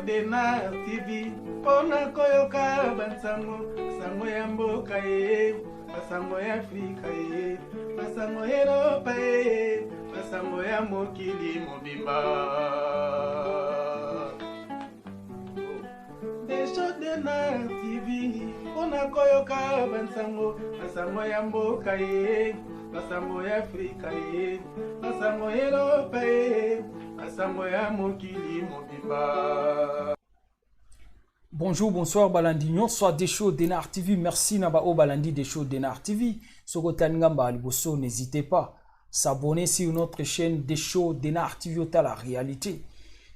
Dena TV pona koyoka bansango sango ya mboka ye basango ya Afrika ye basango ya Europa ye basango ya mokili mobimba Desho Dena TV pona koyoka basango ya mboka ye basango ya Afrika ye basango ya Europa ye basango ya mokili mobimba. Bonjour, bonsoir Balandi, soit Desho Denar TV, merci Nabao Balandi Desho Denar TV. Sokotangamba Liboso, n'hésitez pas à s'abonner sur notre chaîne Desho Denar TV, au la réalité.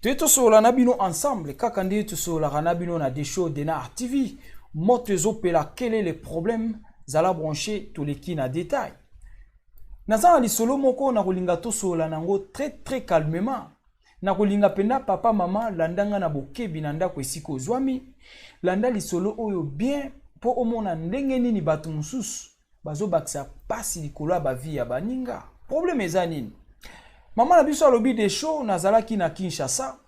Tu es sur la Nabino ensemble, Kakandi, tu sur la Nabino na Desho Denar TV. Motezo pela, quel est le problème? Zala brancher tous les qui na détail. Nazana li solo moko na kolinga to so la nango très calmement. Na kolinga pena papa mama landanga na bokebi na ndako esiko zwami. Landa li solo oyo bien po omona ndenge nini bato mususu bazo bakisa pasi likolo ba vie ya baninga. Problème eza nini? Mama na biso alobi Desho nazalaki na Kinshasa.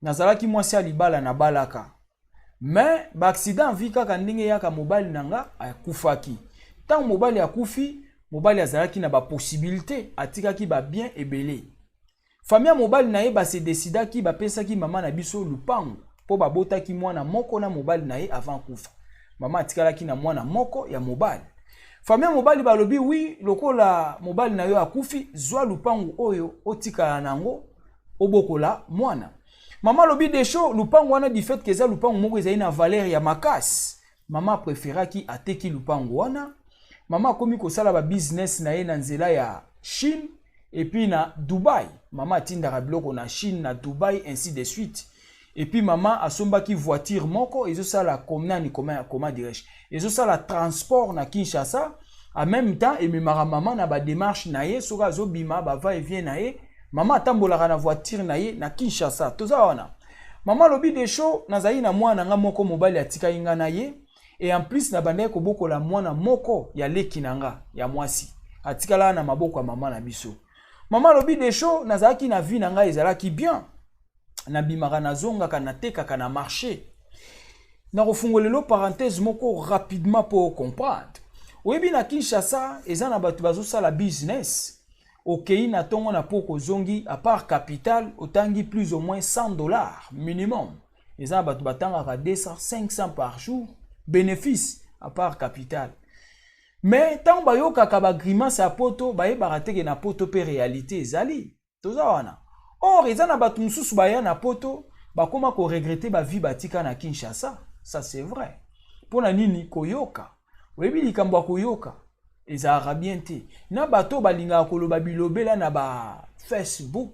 Nazalaki mwasi ya libala na balaka. Mais ba accident vi kaka ndenge yaka mobali nanga akufaki. Tant mobali akufi mobali azalaki na ba possibilité atikaki ba bien ebele. Famille mobali na ye ba se décida ki ba pesa ki mama na biso lupango po ba bota ki mwana moko na mobali na ye avant kufa. Mama atikala ki na mwana moko ya mobali. Famille mobali ba lobi oui lokola mobali na yo akufi zwa lupango oyo otika nango obokola mwana. Mama lobi Desho lupango wana du fait que za lupango moko ezali na valeur ya makasi. Mama préféra ki ateki lupango wana. Mama komi kosala ba business na ye na nzela ya Chine et puis na Dubai. Mama tindaka biloko na Chine na Dubai ainsi de suite. Et puis mama asombaki voiture moko ezo sala komnani comment dirais-je. Ezo sala transport na Kinshasa en même temps et memara mama na ba démarche na ye soka zo bima ba va et vient na ye. Mama atambolaka na voiture na ye na Kinshasa. Toza wana. Mama lobi Desho nazali na mwana nga moko mobali atika inga na ye. Et en plus na bande ko boko la mwana moko ya leki nanga ya mwasi atikala na maboko ya mama na biso. Mama lobi Desho nazalaki na vie nanga ezalaki bien na bimaka na zonga kana teka kana marché. Na refungolelo parenthèse moko rapidement pour comprendre. Oyebi na Kinshasa eza na batu bazo sala business. Okei na tongo na poko zongi à part capital otangi plus ou moins $100 minimum. Eza na batu batanga ka 200 500 par jour. Bénéfice à part capital. Mais tant bayo kakaba grimace à poto baye barateke na poto pe réalité ezali. Toza wana. Or ezana batu mususu baya na poto bakoma ko regretter ba vie batika na Kinshasa. Ça c'est vrai. Pona nini koyoka. Webi likambo koyoka ezara bien te. Na bato balinga koloba bilobela na ba Facebook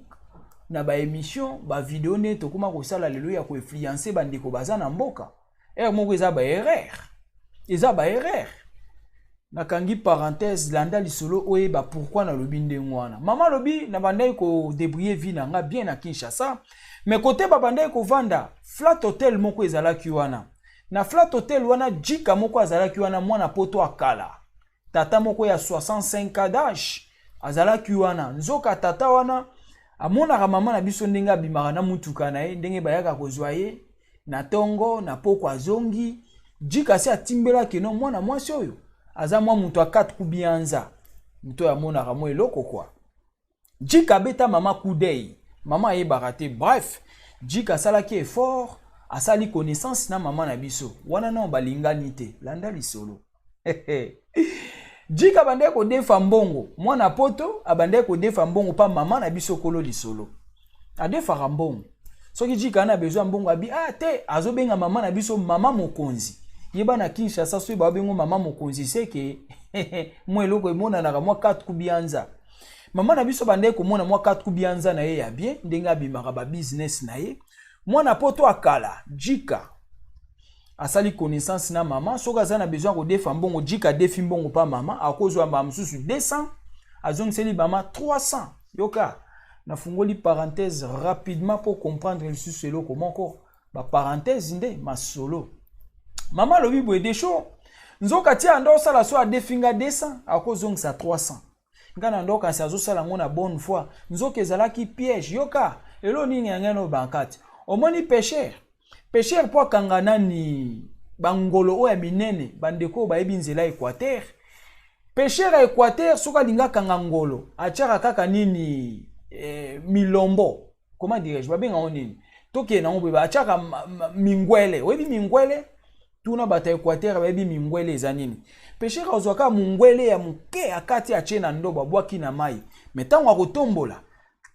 na ba émission ba vidéo neto koma ko sala lelo ya ko influencer bandeko bazana mboka. Moko eza ba erreur. Eza ba erreur. Nakangi parenthèse landa lisolo oyeba pourquoi na lobi ndengo wana. Mama lobi na bandai ko débrouiller vie nanga bien na Kinshasa. Mais côté ba bandai ko vanda flat hotel moko ezalaki wana. Na flat hotel wana jika moko azalaki wana mwana poto akala. Tata moko ya 65 ans d'âge azalaki wana. Nzoka tata wana amona mama na biso ndenga bimaka na mutuka na ye ndenge bayaka kozwa ye. Na tongo na poko azongi jika si atimbela keno mwana mwasi oyo aza mwa mutu a 4 kubianza mutu ya mona ramo eloko kwa jika beta mama kudei mama ye barate bref jika salaki effort asali connaissance na mama na biso wana na balingani te landa lisolo jika bande ko defa mbongo mwana poto abande ko defa mbongo pa mama na biso kolo lisolo adefa mbongo. Soki jika na besoin mbongo abi te azobenga mama na biso mama mokonzi. Yeba na Kinshasa so ba bengo mama mokonzi seke mweloko emona na mwa 4 kubianza. Mama na biso bande ko mona mwa 4 kubianza na ye ya bien ndenga bimaka ba business na ye. Mwana poto akala jika asali connaissance na mama soka za na besoin ko defa mbongo jika defi mbongo pa mama akozwa ba msusu 200 azongiseli mama 300 yoka. Na fungoli parenthèse rapidement pour comprendre le sujet comment encore ba parenthèse nde masolo. Mama lobi boye Desho nzoka tia ndo sala so a definga 200 akozongisa 300. Ngana ndo kasi azosala ngona bonne foi nzoka ezalaki piège yoka elo nini ngano bankati. Omoni pécheur Pécheur po kangana ni bangolo o ya minene bandeko ba ebinzela Équateur. Pécheur à Équateur soka linga kanga ngolo achaka kaka nini milombo. Comment dirais-je? Ba benga onini. Toke na ngombe ba achaka mingwele. Webi mingwele tuna bata Équateur ba ebi mingwele ezanini. Pécheur ozwaka mungwele ya muke akati achena ndoba bwaki na mai. Metango akotombola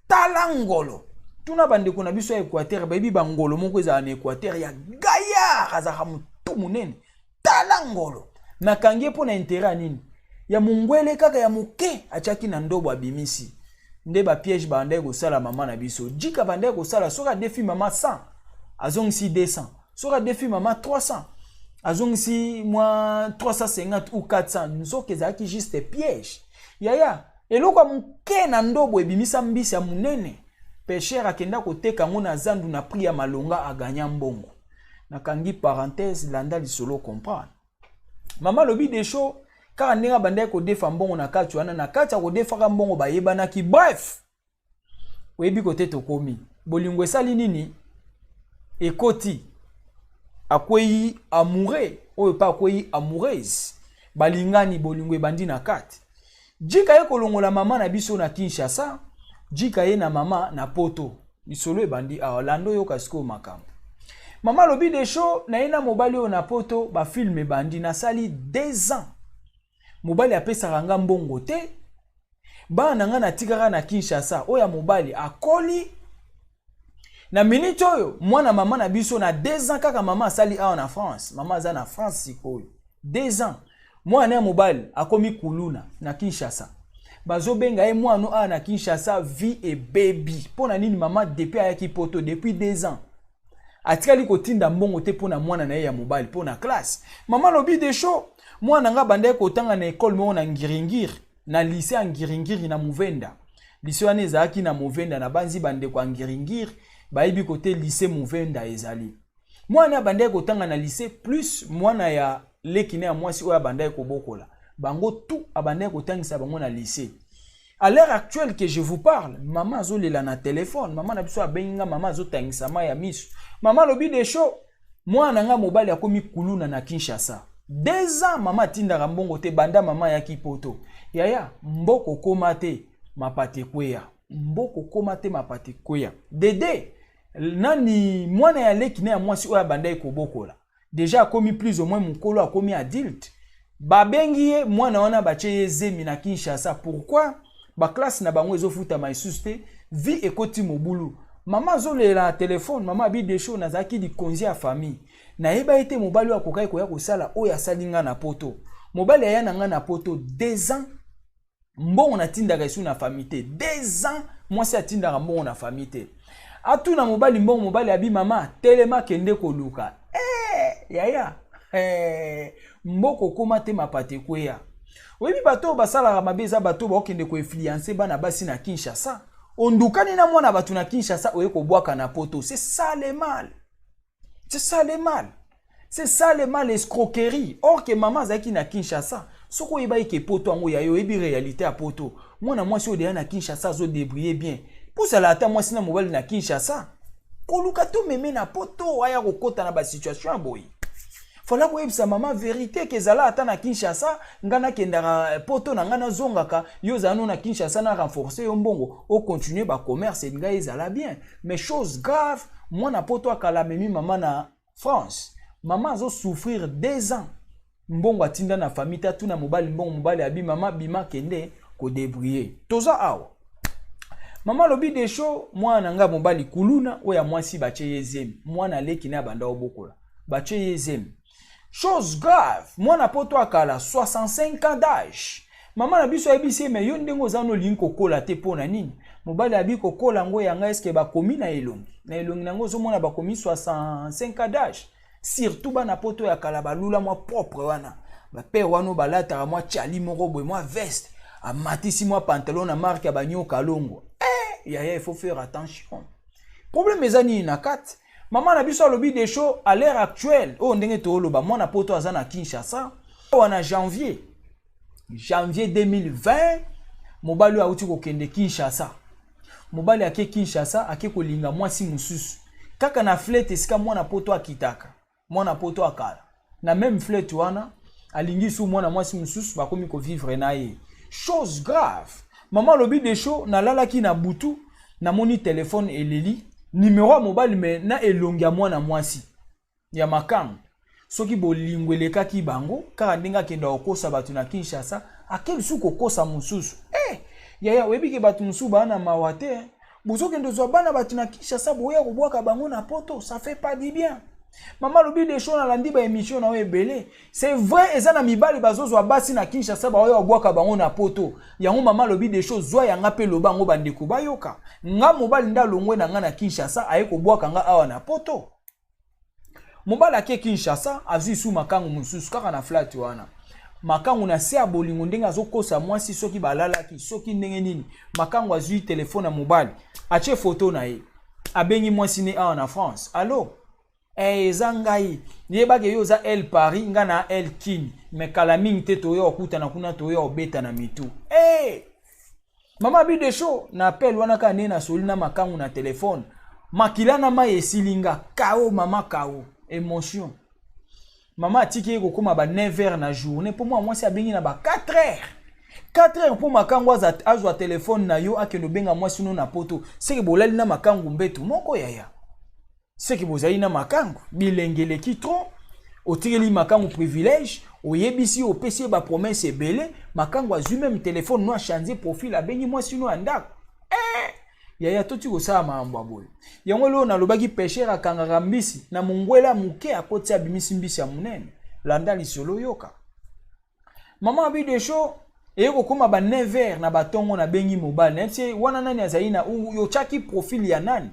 tala ngolo. Tuna bandeko na biso ya Équateur baby bangolo moko eza na Équateur ya gaya azaka mutu munene tala ngolo nakangie po na intérêt nini ya mungwele kaka ya muke achaki na ndobo abimisi nde ba piège bandeko kosala mama na biso jika bandeko kosala soka défi mama 100 azongisi 200 soka défi mama 300 azongisi moi 350 ou 400 nzoke ezaki juste piège yaya eloko muke na ndobo ebimisa mbisi ya munene. Pécheur akenda koteka ngo na zandu na prix ya malonga aganya mbongo. Nakangi parenthèse landa lisolo comprendre. Mama lobi de show car ndinga bande ko defa mbongo na kati wana na kati ko defa mbongo bayebana ki bref. Webi kote tokomi. Bolingo esali nini? Ekoti akwei amoureux oyo pa akwei amoureuse. Balingani bolingo ebandi na kati. Jika ye kolongola mama na biso na Kinshasa. Jika ye na mama na poto. Lisolo ebandi Orlando yo kasiko makambo. Mama lobi de show na ina mobali yo na poto ba film ebandi na sali 2 ans. Mobali apesa ranga mbongo te. Ba nanga na tikara na Kinshasa oya mobali akoli. Na minute oyo mwana mama na biso na 2 ans kaka mama sali awa na France. Mama za na France sikoyo. 2 ans. Mwana ya mobali akomi kuluna na Kinshasa. Bazo benga e mwano a na Kinshasa vie et baby. Pona nini mama depuis ayaki poto depuis 2 ans. Atikali kotinda mbongo te pona mwana na ye ya mobali pona classe. Mama lobi de show. Mwana nga bande kotanga na école mo na Ngiringiri na lycée ya Ngiringiri na Muvenda. Lycée wana ezalaki na Muvenda na banzi bande kwa Ngiringiri baibi kote lycée Muvenda ezali. Mwana bande kotanga na lycée plus mwana ya lekine ya mwasi oya bande kobokola. Bango tout abandé kotangisa bango na lycée. À l'heure actuelle que je vous parle, maman zo lela na téléphone, maman na biso abenga maman zo tangisa ma ya misu. Maman lobi de show, mwana nga mobali akomi kuluna na Kinshasa. 2 ans maman tinda mbongo te banda maman ya kipoto. Yaya mboko koma te mapate kweya. Mboko koma te mapate kweya. Dede nani mwana ya lekine ya mwasi oya banda kobokola. Déjà akomi plus ou moins mukolo akomi adulte. Babengiye mwana wana bache zemi na Kinshasa. Pourquoi? Ba classe na bango ezofuta maisusu te vie ekoti mobulu. Mama zolela téléphone, mama bi de show nazaki di konzi ya famille. Na yeba ete mobali wa kokai koya kosala oya salinga na poto. Mobali ya nanga na poto 2 ans. Mbongo na tindaka isu na famille te. 2 ans mwasi atindaka mbongo na famille te. Atu na mobali mbongo mobali abi mama telema kende koluka. Yaya. Mboko koma te mapate kweya. Webi bato basala mabeza bato ba okende ko influencer bana basi na Kinshasa. Ondukani na mwana batu na Kinshasa oye ko bwaka na poto. C'est ça le mal. C'est ça le mal. C'est ça le mal, escroquerie. Or que maman zaki na Kinshasa, soko yeba ike poto ango ya yo ebi réalité à poto. Mwana mwasi odeya na Kinshasa zo débrouiller bien. Pour ça la ata mwasi na mobile na Kinshasa. Koluka to meme na poto aya kokota na ba situation boy. Fala koyebisa mama vérité ke zala ata na Kinshasa ngana kendara poto na ngana zongaka yo zano na Kinshasa na renforcer yo mbongo au continuer ba commerce nga ezala bien mais chose grave moi na poto akala memi mama na France mama zo souffrir 2 ans mbongo atinda na famille ta tuna mobali mbongo mobali abi mama bima kende ko débrouiller toza awa mama lobi de show moi na nga mobali kuluna oya mwasi bache yezem mwana leki na banda obokola bache yezem. Chose grave, moi na poto akala 65 ans d'âge. Maman na biso ebisi me yo ndengo zano linko kola te pona nini. Mobali abi kokola ngo yanga eske ba komi na elongi. Na elongi nango zo mona ba komi 65 ans d'âge. Surtout ba na poto ya kala balula moi propre wana. Ba père wano balata moi chali moko boy moi veste. Amatisi moi pantalon na marque ya banyo kalongo. Yaya il faut faire attention. Problème ezani na 4. Maman na biso lobi de show à l'heure actuelle. Oh ndenge to loba mwana poto azana Kinshasa. Wana janvier 2020 mobali auti ko kende Kinshasa. Mobali ake Kinshasa ake kolinga mwasi mususu. kaka na flete esika mwana poto akitaka mwana poto akala na même flete wana alingi su mwana mwasi mususu bakomi ko vivre na ye. Chose grave. Maman lobi de show na lalaki na butu na moni téléphone eleli numéro mobile mais na elongi ya mwana mwasi ya makamu. Soki bolingweleka ki bango kaka ndinga kenda okosa batu na Kinshasa akeli su kokosa mususu. Yaya webi ke batu mususu bana mawate. Bozoke ndozo bana batu na Kinshasa boya kobwaka bango na poto, ça fait pas du bien. Maman lobi de show na landi ba émission na we belé. C'est vrai eza na mibali bazozo basi na Kinshasa ba oya kobwaka bango na poto. Yango maman lobi de show zwa yanga pe loba ngo bandeko bayoka. Nga mobali nda longwe na nga na Kinshasa aye kobwaka nga awa na poto. Mobali ake Kinshasa azi su makangu mususu kaka na flat wana. Makangu na se abolingo ndenge azokosa mwasi soki balalaki soki ndenge nini. Makangu azui telefone na mobali. Ache photo na ye. Abengi mwasi ne awa na France. Allo? Zangai. Yebake yo za El Paris nga na El Kin. Me kalaming te toyo okuta na kuna toyo obeta na mitu. Mama bi de show na appel wana ka ne na solina makangu na telefone. Makilana ma yesilinga kao mama kao. Émotion. Maman tiki ko koma ba 9h na journée pour moi si abengi na ba 4h. 4h pour makangu azwa téléphone na yo akeno benga moi sino na poto. Seki bolali na makangu mbetu moko yaya. Seki bozali na makangu bilengele ki trop. Otireli makangu privilège, oyebisi opesi ba promesse ebele, makangu azui même téléphone no a changer profil abengi moi sino andako. Yaya toti kosala maambo boye. Yango lelo na lobaki pêcheur akangaka mbisi na mungwela muke akoti abimisi mbisi ya munene. Landa lisolo yoka. Maman abi de show eko koma ba 9h na batongo na bengi mobile. Neti wana nani azali na yo chaki profil ya nani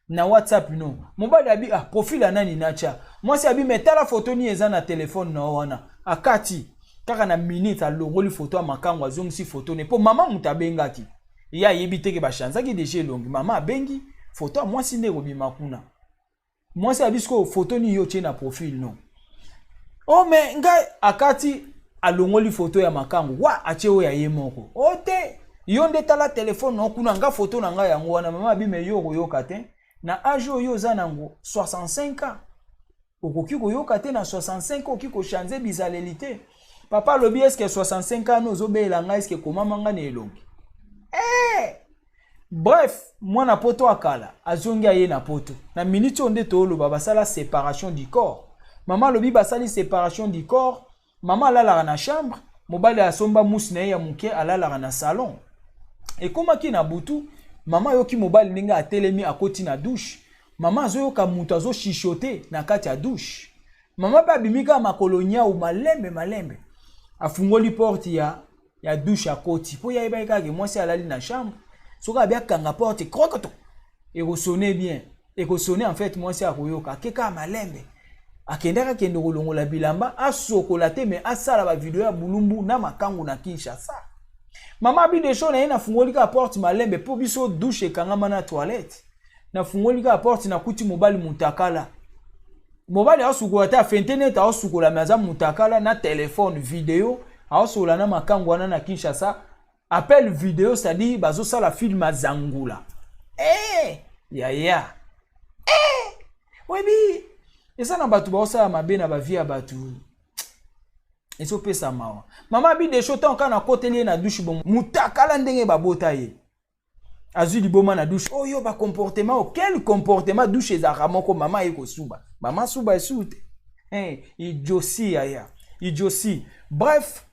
na WhatsApp no. Mobile abi profil ya nani nacha. Moi si abi metala photo ni eza na téléphone na wana. Akati kaka na minute alongoli photo ya makango azongisi photo ne po mama mutabengaki. Ya yebite ke ba chanzaki deje longi mama bengi photo moi si ndeko bimakuna moi si abisko photo ni yo na profil no mais ngai akati alongoli photo ya makangu wa acheo ya yemoko ote yo ndetala telefone no kuna nga photo na nga yango wana mama bime yo koyoka te na ajo yo zanango 65 ans okoki koyoka te na 65 okoki ko changer bizalelité papa lobi est-ce que 65 ans no zobela nga est-ce que komama nga ne elongi. Bref, moi na poto akala, azongi aye na poto. Na minute onde tolo basala séparation du corps. Maman lobi basali séparation du corps. Maman alala na chambre, mobali asomba mousse na ya muke alala na salon. Et koma ki na butu, maman yoki mobali ninga atelemi akoti na douche. Maman azoyoka mutu azo chichoter na kati ya douche. Maman pa bimika makolonia ou malembe. Afungoli porte ya douche akoti. Po ya iba ikage mwasi alali na chambre. Soka bien kanga porte krokoto. Et sonner bien. Et sonner en fait moi c'est akoyoka keka malembe. Akendaka kende kolongola bilamba asokolate mais asala ba video ya bulumbu na makangu na Kinshasa. Mama bi de show na ina fungolika porte malembe po biso douche kanga mana toilette. Na fungolika porte na kuti mobali mutakala. Mobali asukola ta internet asukola maza mutakala na téléphone vidéo asola na makangu wana na Kinshasa. Appel vidéo, c'est-à-dire bazo sala film à Zangula. Yaya. Webi. Et ça na batu ba osala mabe na ba vie ya batu. Eso pesa mawa. Mama bi de shota on na koteli na douche bon. Mutakala ndenge ba bota ye. Azu liboma na douche. Oh yo ba comportement, quel comportement douche za ramoko mama eko suba. Mama suba esute. Idiosi yaya. Idiosi. Bref,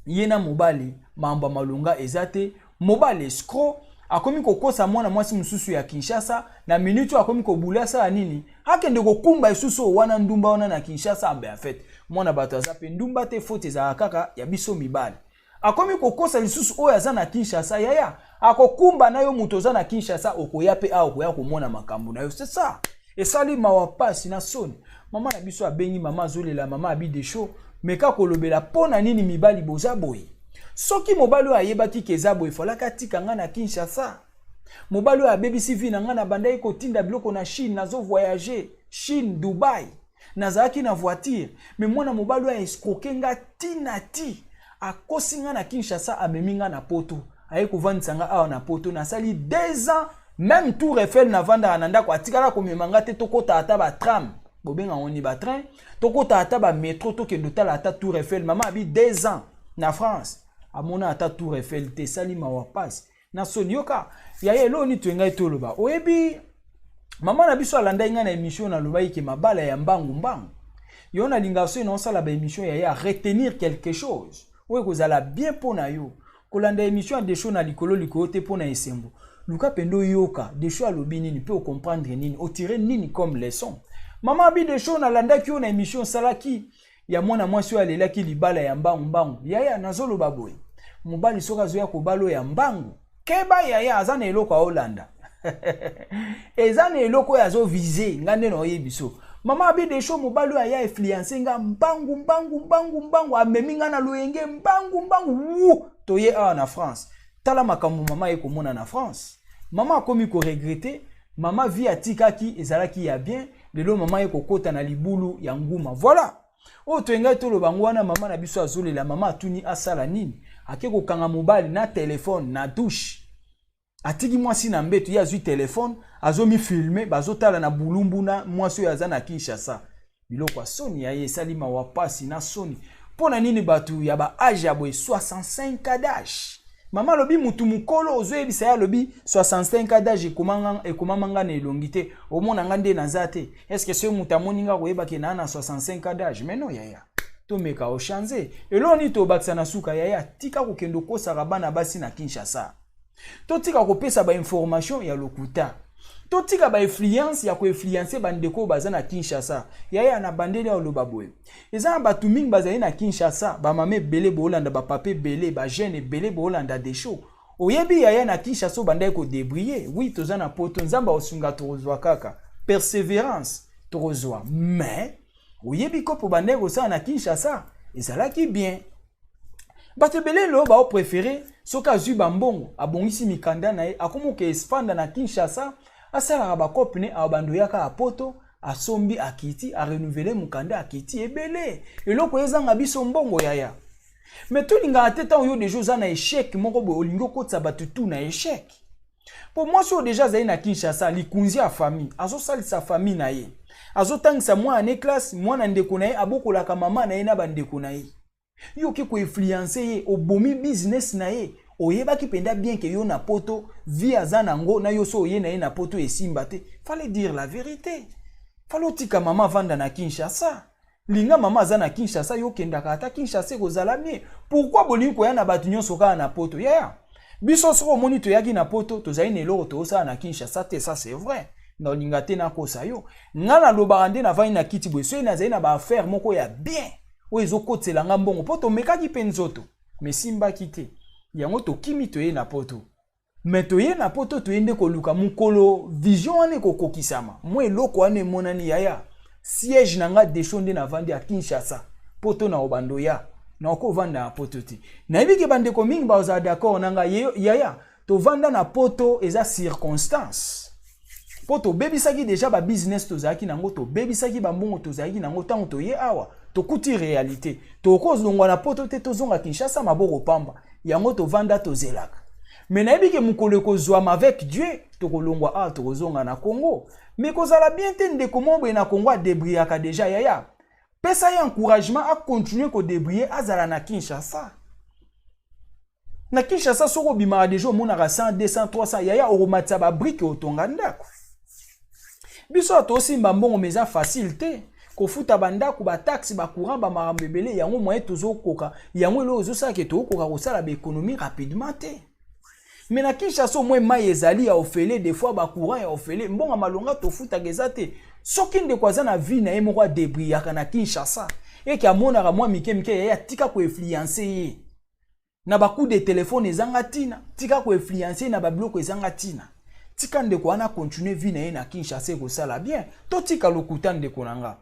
yena mobali mamba malunga ezate mobile escroc akomi kokosa mwana mwasi mususu ya Kinshasa na minute akomi kobulasa nini akende kokumba isusu wana ndumba wana na Kinshasa ambe en fait mwana bato azape ndumba te faute za kaka ya biso mibali akomi kokosa lisusu oya za na Kinshasa yaya akokumba nayo muto za na Kinshasa okoya pe a okoya komona makambo nayo c'est ça esali mawapasi na soni mama na biso abengi mama zolela mama abi de show meka kolobela pona nini mibali boza boye. Soki mobali ayebaki keza boye folaka tika nga na Kinshasa. Mobali ya BBC vi na nga na bandai kotinda biloko na Chine nazo voyager, Chine, Dubai. Nazaki na voiture, mais mwana mobali ya escroquenga tinati. Akosi nga na Kinshasa amemi nga na poto. Aye kovandisa nga awa na poto na sali 2 ans Même Tour Eiffel na vanda ananda ko atikala ko memanga te tokota ata ba tram. Bobenga oni ba train. Tokota ata ba métro to kendo tala ata Tour Eiffel. Maman abi 2 ans na France. Amona ata Tour Eiffel te salima wa passe. Na sonyoka ya yelo ni twenga itoloba. Oyebi maman na biso alanda inga na émission na loba yike mabala ya mbangu mbangu. Yona lingaso na sala ba émission ya retenir quelque chose. Oye kozala bien pona yo. Kolanda émission de show na likolo te pona esembo. Luka pendo yoka de show alobi nini peut comprendre nini, o tirer nini comme leçon. Maman abi de show na landa ki na émission salaki ya mwana mwasi alela ki libala ya mbangu mbangu. Yaya nazolo baboy. Mobali soka zoya ko balo ya mbangu. Keba yaya azana eloko a Holanda. Ezana eloko ya zo viser ngande no yebiso. Mama abi de show mobali ya influencer nga mbangu amemi nga na loyenge mbangu toye a na France. Tala makambo mama eko mona na France. Mama akomi ko regretter, mama vi atikaki ezalaki ya bien, lelo mama eko kota na libulu ya nguma. Voilà. O toenga to lo bangwana mama na biso azolela mama atuni asala nini? Akeko kanga mobali na téléphone na douche. Atiki mwasi na mbeto ya zui téléphone, azomi filmer, bazotala na bulumbu na mwasi ya zana Kinshasa. Biloko soni ya ye salima wa pasi na soni. Pona nini batu ya ba âge ya boy 65 d'âge. Mama lobi mutu mukolo ozoyebi sa ya lobi 65 d'âge ekomamanga na elongite omona ngande na zate. Est-ce que ce muta moninga koyeba ke na 65 d'âge? Mais non yaya. To meka o changer. Eloni to bakisa na suka yaya tika kokendo kosaka bana basi na Kinshasa. To tika kopesa ba information ya lokuta. To tika ba influence ya ko influencer bandeko baza na Kinshasa. Yaya na bandeli ya lobaboy. Eza batu mingi bazali na Kinshasa, ba mame belé bo Holanda ba papé belé, ba jeune belé bo Holanda des show. Oyebi yaya na Kinshasa bandai ko débriller. Oui, toza na poto nzamba osunga torozwa kaka. Persévérance torozwa. Mais oyebi ko po bandai ko sa na Kinshasa, ezalaki bien. Bato belé lo ba o préféré soka zui bambongo abongisi mikanda na ye akomoke espanda na Kinshasa. Asala ba kopine abando yaka apoto asombi akiti a renouveler mukanda akiti ebele eloko ezanga biso mbongo yaya. Mais tout linga ateta oyo de jours na échec moko bo olingo kotsa batutu na échec. Pour moi so déjà zai na Kinshasa likunzi a famille azo salisa famille na ye. Azo tangisa mwa ane classe mwana ndeko na ye abokolaka mama na ye na bandeko na ye. Yo ki ko influencer ye obomi business na ye. Oyeba ki penda bien que yo na poto via zanango na yo so oye na ye na poto esimba te. Fallait dire la vérité. Fallait tika mama vanda na Kinshasa. Linga mama za na Kinshasa yo kendaka ata Kinshasa kozala mie. Pourquoi bolingi ko ya na batu nyonso ka na poto? Yeah. Biso soko moni to yaki na poto to zaine eloko to sa na Kinshasa te, ça c'est vrai. Na linga te na kosa yo. Ngana lobande na vani na kiti bweso na zaina ba affaire moko ya bien. O ezokotela nga mbongo poto mekaki penzoto. Mais simba kite. Yango to kimi to ye na poto. Mais to ye na poto to yende ko luka mukolo vision ane ko kokisama. Mwe loko ane monani yaya. Siège nanga deshonde na vandi a Kinshasa. Poto na obando ya. Na ko vanda na poto ti. Na ibike bande ko mingi ba oza d'accord nanga yaya. To vanda na poto eza circonstance. Poto baby saki déjà ba business to zaki nango to baby saki ba mbongo to zaki nango tango to ye awa. To kuti réalité. To cause longwa na poto te to zonga Kinshasa maboko pamba. Yango to vanda to zelaka. Mais na ebike mukolo ko zwama avec Dieu to kolongwa a to zonga na Congo. Mais kozala bien te ndeko mombe na Congo a débriaka déjà yaya. Pesa ya encouragement a continuer ko débrier azala na Kinshasa. Na Kinshasa soko bimara déjà mona ka 100 200 300 yaya oromatsa ba brique otonga ndako. Biso to simba mbongo meza facilité. Kofuta bandako ba taxi ba courant ba marambebele yango moyen tozo koka yango lo zo sa ke to koka ko sala ba économie rapidement te. Mais na Kinshasa au moins mai ezali ya ofele des fois ba courant ya ofele mbonga malonga to futa gezate soki nde kwaza na vie na ye moko débriaka na Kinshasa et ki amona ka mwa mike ya tika ko influencer ye na ba coup de téléphone ezanga tina tika ko influencer na ba bloko ezanga tina tika nde ko ana continuer vie na ye na Kinshasa ko sala bien to tika lokuta nde ko nanga.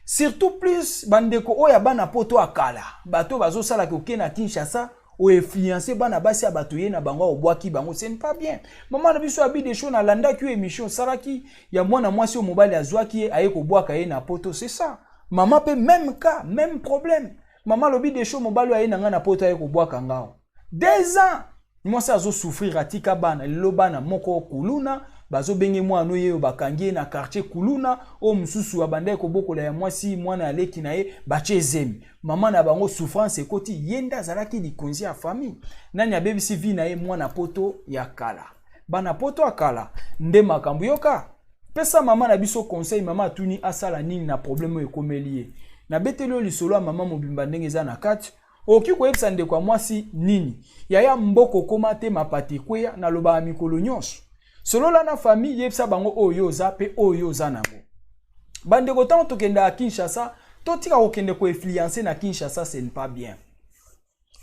Surtout plus bandeko oya bana poto akala bato bazo sala ke na Kinshasa o influencer bana basi ya bato ye na bango obwaki bango c'est pas bien. Maman na biso abi des choses na landa ki émission saraki ya mwana mwasi o mobali azwaki aye ko bwaka ye na poto, c'est ça. Maman pe même cas, même problème. Maman lobi des choses mobali aye na nga na poto aye ko bwaka ngao. 2 ans moi ça zo souffrir atika bana lo bana moko kuluna bazo benge mwana oyo bakangie na quartier kuluna o mususu abandai ko bokola ya mwasi mwana aleki na ye bache zemi mama na bango souffrance ekoti yenda zalaki likonzi ya famille nani abebisi vi na ye mwana poto ya kala bana poto akala nde makambo yoka pesa mama na biso conseil mama atuni asala nini na problème ekomeli ye na betelo lisolo mama mobimba ndenge za na kati oki koyebisa ndeko kwa mwasi nini yaya mboko koma te mapati kweya na loba mikolo nyonso solola na famille yebisa bango oyo za pe oyo za nango bandeko tango tokenda à Kinshasa totika kokende ko influencer na Kinshasa ce n'est pas bien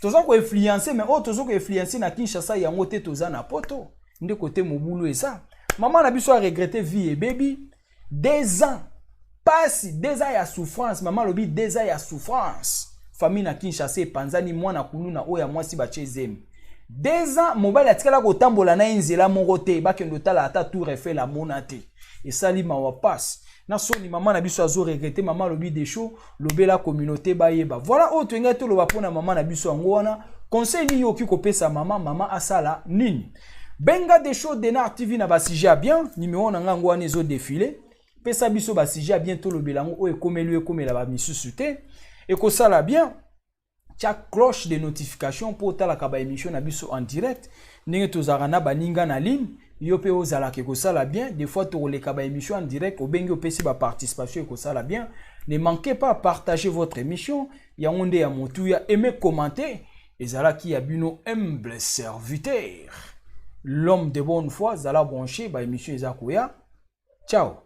toza ko influencer mais tozo ko influencer na Kinshasa yango te toza na poto nde côté mobulu eza maman na biso a regretté vie et baby 2 ans passe 2 ans ya souffrance maman lobi 2 ans ya souffrance famille na Kinshasa panzani mwana kuluna oya mwasi bache zemi 2 ans mobile atikala ko tambola na nzela moko te bakendo tala ata tour Eiffel la monate et sali mawa passe na soni maman na biso azo regretter maman lobi des shows lobela communauté bayeba voilà autre ngato loba pona maman na biso ngwana conseil ni yoki ko pesa maman asala nini benga des shows Denar TV na ba sujet bien numéro na ngango wana ezo défiler pesa biso ba sujet bien to lobelango o ekomelu ekomela ba misusu te et ko sala bien tia cloche de notification pour tala ka ba émission na biso en direct ndenge tozara na baninga na ligne yo pe ozala ke ko sala bien des fois to le ka ba émission en direct o bengi o pesi ba participation et ko sala bien ne manquez pas à partager votre émission ya onde ya motuya aimer commenter ezala ki ya bino humble serviteur l'homme de bonne foi zala branché ba émission ezakoya ciao.